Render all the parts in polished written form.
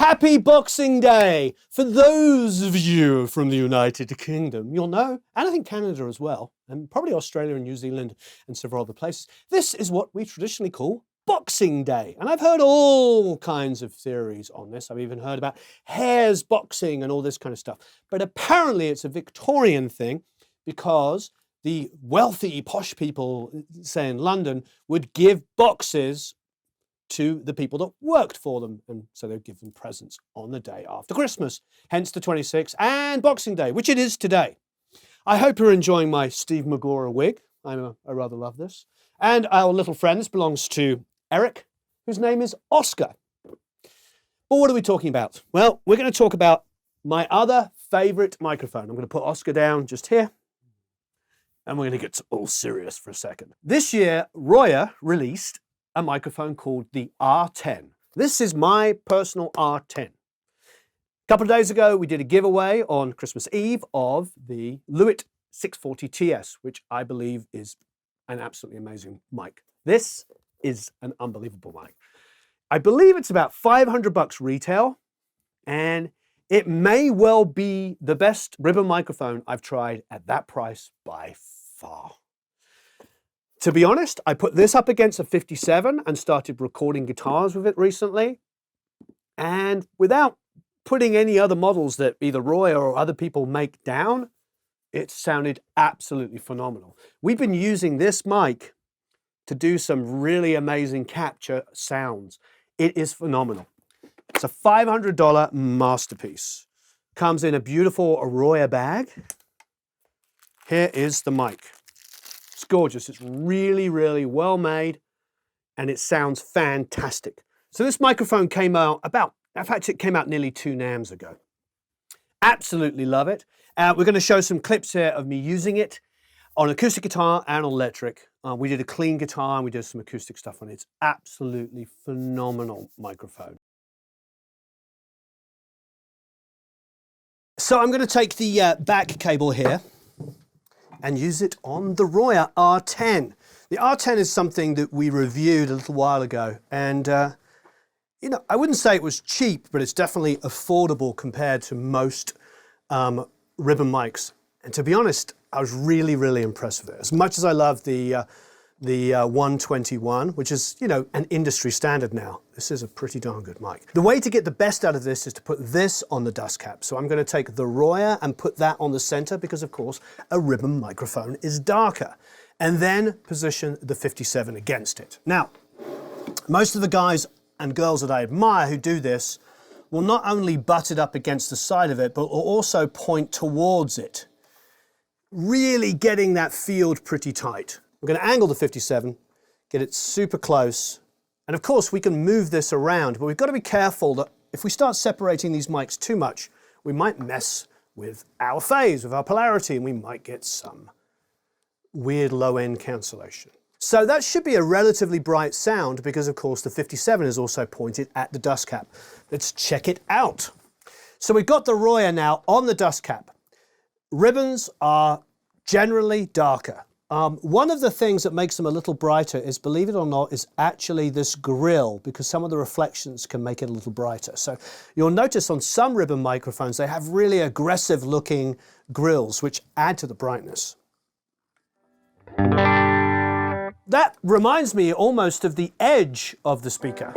Happy Boxing Day! For those of you from the United Kingdom, you'll know, and I think Canada as well, and probably Australia and New Zealand and several other places, this is what we traditionally call Boxing Day. And I've heard all kinds of theories on this. I've even heard about hares boxing and all this kind of stuff. But apparently it's a Victorian thing because the wealthy, posh people, say in London, would give boxes to the people that worked for them. And so they'd give them presents on the day after Christmas, hence the 26th and Boxing Day, which it is today. I hope you're enjoying my Steve Magora wig. I rather love this. And our little friend, this belongs to Eric, whose name is Oscar. But what are we talking about? Well, we're going to talk about my other favorite microphone. I'm going to put Oscar down just here. And we're going to get all serious for a second. This year, Royer released a microphone called the R-10. This is my personal R-10. A couple of days ago, we did a giveaway on Christmas Eve of the Lewitt 640 TS, which I believe is an absolutely amazing mic. This is an unbelievable mic. I believe it's about $500 retail, and it may well be the best ribbon microphone I've tried at that price by far. To be honest, I put this up against a 57 and started recording guitars with it recently. And without putting any other models that either Roy or other people make down, it sounded absolutely phenomenal. We've been using this mic to do some really amazing capture sounds. It is phenomenal. It's a $500 masterpiece. Comes in a beautiful Royer bag. Here is the mic. It's gorgeous. It's really, really well made, and it sounds fantastic. So this microphone came out in fact, it came out nearly 2 NAMs ago. Absolutely love it. We're going to show some clips here of me using it on acoustic guitar and on electric. We did a clean guitar and we did some acoustic stuff on it. It's absolutely phenomenal microphone. So I'm going to take the back cable here and use it on the Royer R-10. The R-10 is something that we reviewed a little while ago, and you know, I wouldn't say it was cheap, but it's definitely affordable compared to most ribbon mics. And to be honest, I was really, really impressed with it. As much as I love the 121, which is, you know, an industry standard now, this is a pretty darn good mic. The way to get the best out of this is to put this on the dust cap. So I'm going to take the Royer and put that on the center because, of course, a ribbon microphone is darker. And then position the 57 against it. Now, most of the guys and girls that I admire who do this will not only butt it up against the side of it, but will also point towards it, really getting that field pretty tight. We're going to angle the 57, get it super close. And of course, we can move this around, but we've got to be careful that if we start separating these mics too much, we might mess with our phase, with our polarity, and we might get some weird low-end cancellation. So that should be a relatively bright sound because, of course, the 57 is also pointed at the dust cap. Let's check it out. So we've got the Royer now on the dust cap. Ribbons are generally darker. One of the things that makes them a little brighter is, believe it or not, is actually this grill, because some of the reflections can make it a little brighter. So you'll notice on some ribbon microphones, they have really aggressive looking grills, which add to the brightness. That reminds me almost of the edge of the speaker.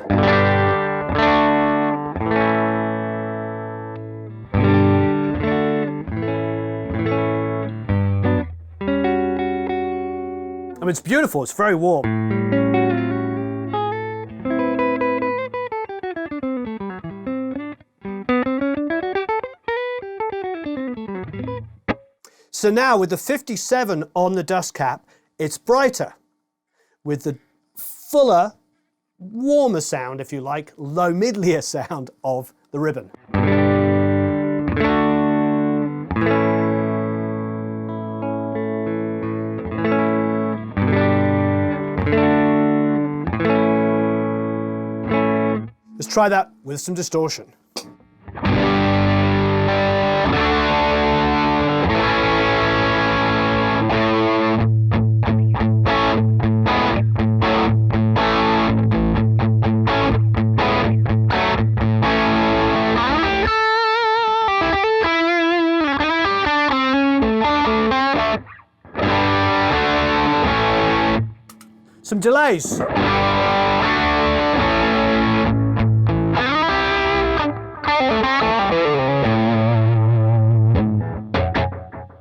I mean, it's beautiful, it's very warm. So now with the 57 on the dust cap, it's brighter. With the fuller, warmer sound, if you like, low-midlier sound of the ribbon. Let's try that with some distortion. Some delays.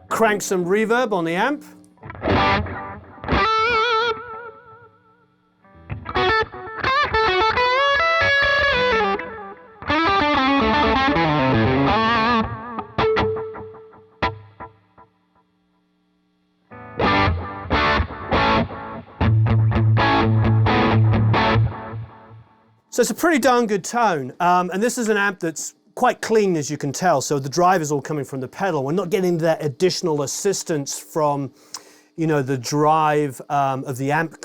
Crank some reverb on the amp. So it's a pretty darn good tone, and this is an amp that's quite clean, as you can tell, so the drive is all coming from the pedal. We're not getting that additional assistance from, you know, the drive of the amp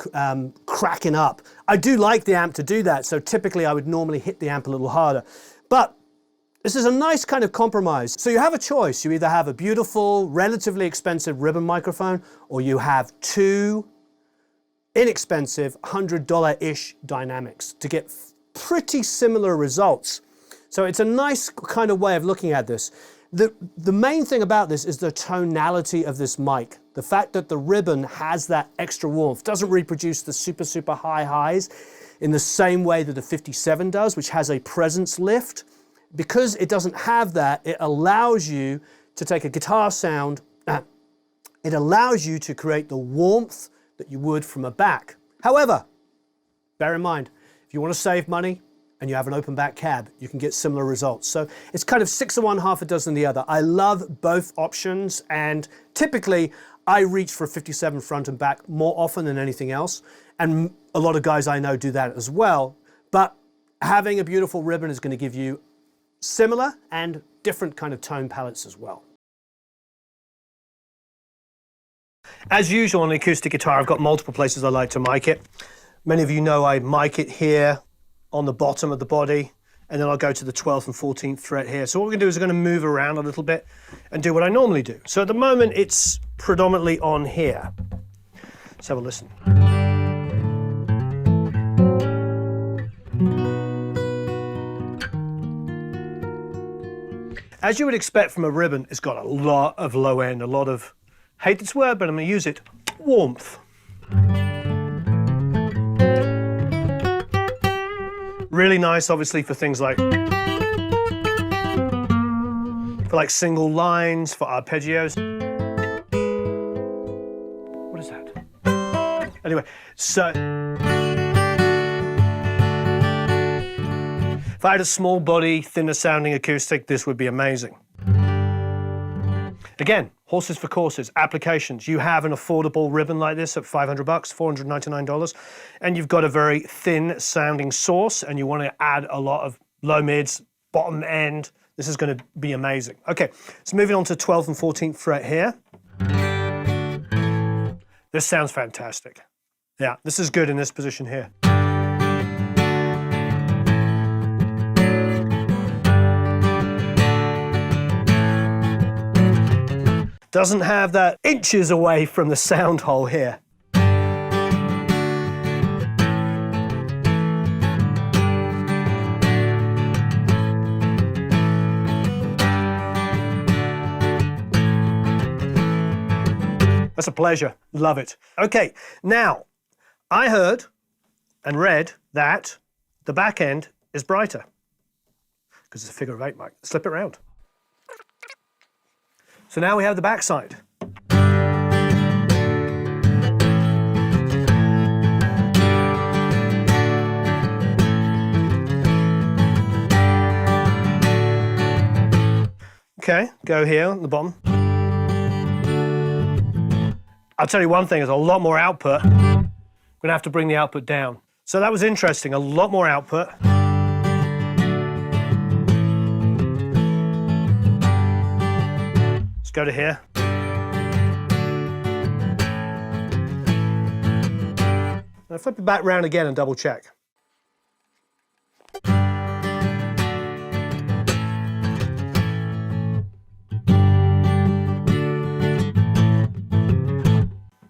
cracking up. I do like the amp to do that, so typically I would normally hit the amp a little harder. But this is a nice kind of compromise. So you have a choice. You either have a beautiful, relatively expensive ribbon microphone, or you have two inexpensive $100-ish dynamics to get pretty similar results. So it's a nice kind of way of looking at this. The main thing about this is the tonality of this mic. The fact that the ribbon has that extra warmth, doesn't reproduce the super high highs in the same way that the 57 does, which has a presence lift. Because it doesn't have that, it allows you to take a guitar sound, it allows you to create the warmth that you would from a back. However, bear in mind, if you want to save money and you have an open back cab, you can get similar results. So it's kind of 6 of one, half a dozen the other. I love both options, and typically I reach for a 57 front and back more often than anything else. And a lot of guys I know do that as well. But having a beautiful ribbon is going to give you similar and different kind of tone palettes as well. As usual on the acoustic guitar, I've got multiple places I like to mic it. Many of you know I mic it here on the bottom of the body, and then I'll go to the 12th and 14th fret here. So what we're going to do is we're going to move around a little bit and do what I normally do. So at the moment it's predominantly on here. Let's have a listen. As you would expect from a ribbon, it's got a lot of low end, a lot of, hate this word, but I'm going to use it, warmth. Really nice, obviously, for things like, single lines, for arpeggios. What is that? Anyway, so if I had a small body, thinner sounding acoustic, this would be amazing. Again, horses for courses, applications. You have an affordable ribbon like this at $500, $499, and you've got a very thin sounding source, and you want to add a lot of low mids, bottom end. This is going to be amazing. Okay, so moving on to 12th and 14th fret here. This sounds fantastic. Yeah, this is good in this position here. Doesn't have that inches away from the sound hole here. That's a pleasure, love it. Okay, now, I heard and read that the back end is brighter, because it's a figure of 8 mic. Slip it around. So now we have the backside. Okay, go here on the bottom. I'll tell you one thing, there's a lot more output. I'm gonna have to bring the output down. So that was interesting, a lot more output. Go to here. Now flip it back round again and double check.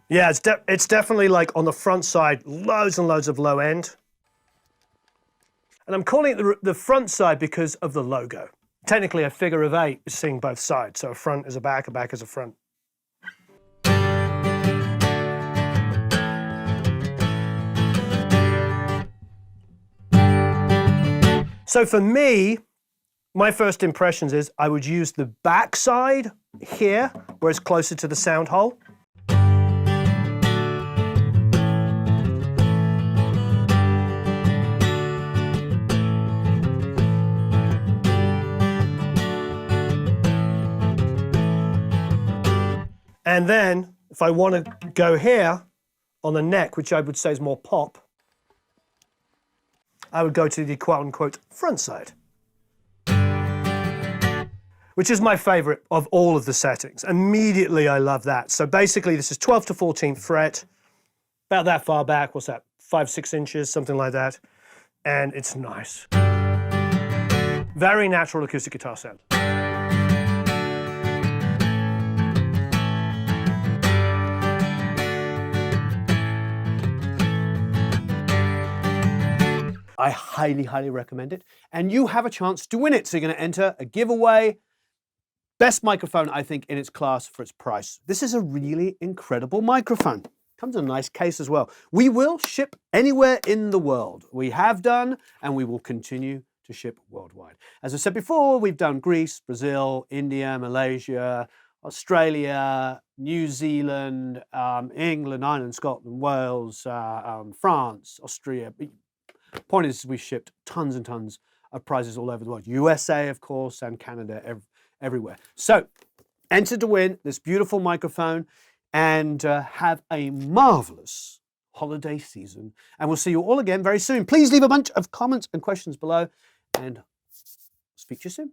Yeah, it's definitely like on the front side, loads and loads of low end. And I'm calling it the front side because of the logo. Technically, a figure of 8 is seeing both sides, so a front is a back is a front. So for me, my first impressions is I would use the back side here, where it's closer to the sound hole. And then, if I want to go here on the neck, which I would say is more pop, I would go to the quote-unquote front side, which is my favorite of all of the settings. Immediately, I love that. So basically, this is 12th to 14th fret, about that far back. What's that, 5, 6 inches, something like that. And it's nice. Very natural acoustic guitar sound. I highly, highly recommend it. And you have a chance to win it. So you're going to enter a giveaway. Best microphone, I think, in its class for its price. This is a really incredible microphone. Comes in a nice case as well. We will ship anywhere in the world. We have done, and we will continue to ship worldwide. As I said before, we've done Greece, Brazil, India, Malaysia, Australia, New Zealand, England, Ireland, Scotland, Wales, France, Austria. Point is, we've shipped tons and tons of prizes all over the world. USA, of course, and Canada, everywhere. So, enter to win this beautiful microphone and have a marvelous holiday season. And we'll see you all again very soon. Please leave a bunch of comments and questions below and speak to you soon.